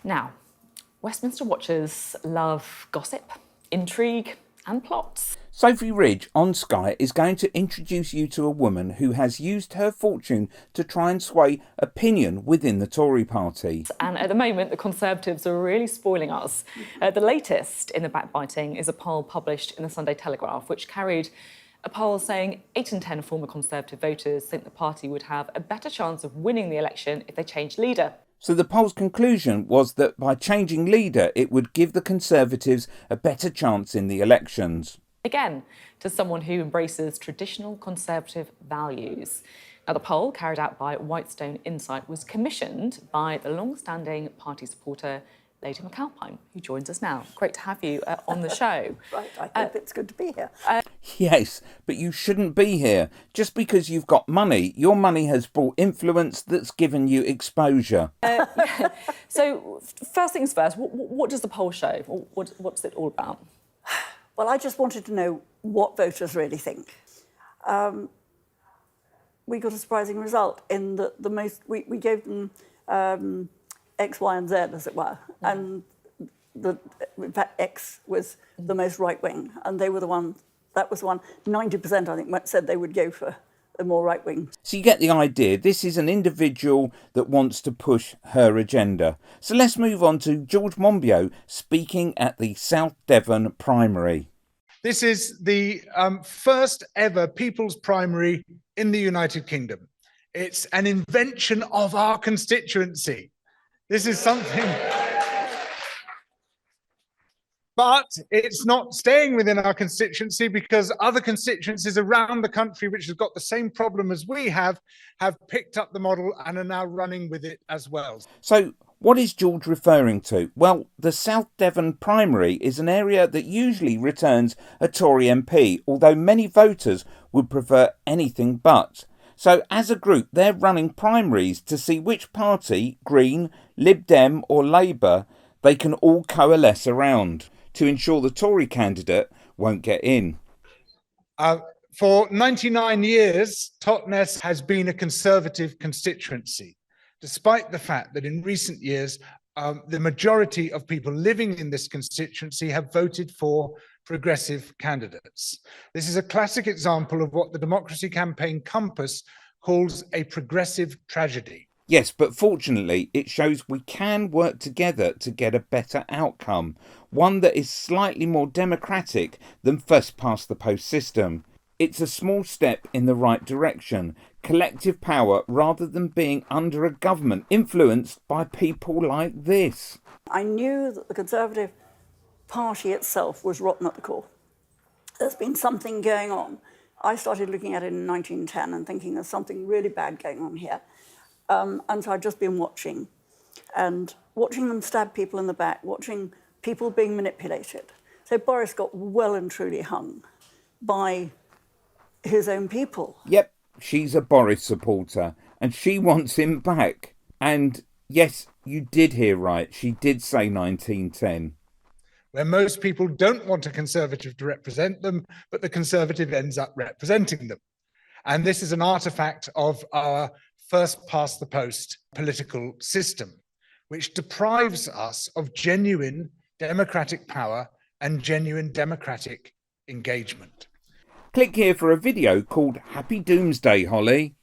Now, Westminster watchers love gossip, intrigue and plots. Sophie Ridge on Sky is going to introduce you to a woman who has used her fortune to try and sway opinion within the Tory party. And at the moment, the Conservatives are really spoiling us. The latest in the backbiting is a poll published in the Sunday Telegraph, which carried a poll saying 8 in 10 former Conservative voters think the party would have a better chance of winning the election if they changed leader. So the poll's conclusion was that by changing leader, it would give the Conservatives a better chance in the elections. Again, to someone who embraces traditional Conservative values. Now, the poll, carried out by Whitestone Insight, was commissioned by the long-standing party supporter, Lady McAlpine, who joins us now. Great to have you on the show. Right, I hope it's good to be here. Yes, but you shouldn't be here. Just because you've got money, your money has brought influence that's given you exposure. So, first things first, what does the poll show? What's it all about? Well, I just wanted to know what voters really think. We got a surprising result in that we gave them X, Y, and Z, as it were, and in fact X was the most right wing, and they were the one. That was the one. 90%, I think, said they would go for the more right wing. So you get the idea. This is an individual that wants to push her agenda. So let's move on to George Monbiot speaking at the South Devon primary. This is the first ever people's primary in the United Kingdom. It's an invention of our constituency. This is something, but it's not staying within our constituency because other constituencies around the country, which have got the same problem as we have picked up the model and are now running with it as well. So what is George referring to? Well, the South Devon primary is an area that usually returns a Tory MP, although many voters would prefer anything but. So as a group, they're running primaries to see which party, Green, Lib Dem or Labour, they can all coalesce around to ensure the Tory candidate won't get in. For 99 years, Totnes has been a Conservative constituency, despite the fact that in recent years, the majority of people living in this constituency have voted for progressive candidates. This is a classic example of what the Democracy Campaign Compass calls a progressive tragedy. Yes, but fortunately, it shows we can work together to get a better outcome, one that is slightly more democratic than first past the post system. It's a small step in the right direction, collective power rather than being under a government influenced by people like this. I knew that the Conservative Party itself was rotten at the core. There's been something going on. I started looking at it in 1910 and thinking there's something really bad going on here. And so I've just been watching them stab people in the back, watching people being manipulated. So Boris got well and truly hung by his own people. Yep, she's a Boris supporter and she wants him back. And yes, you did hear right, she did say 1910. Where most people don't want a Conservative to represent them, but the Conservative ends up representing them. And this is an artifact of our first past the post political system, which deprives us of genuine democratic power and genuine democratic engagement. Click here for a video called Happy Doomsday, Holly.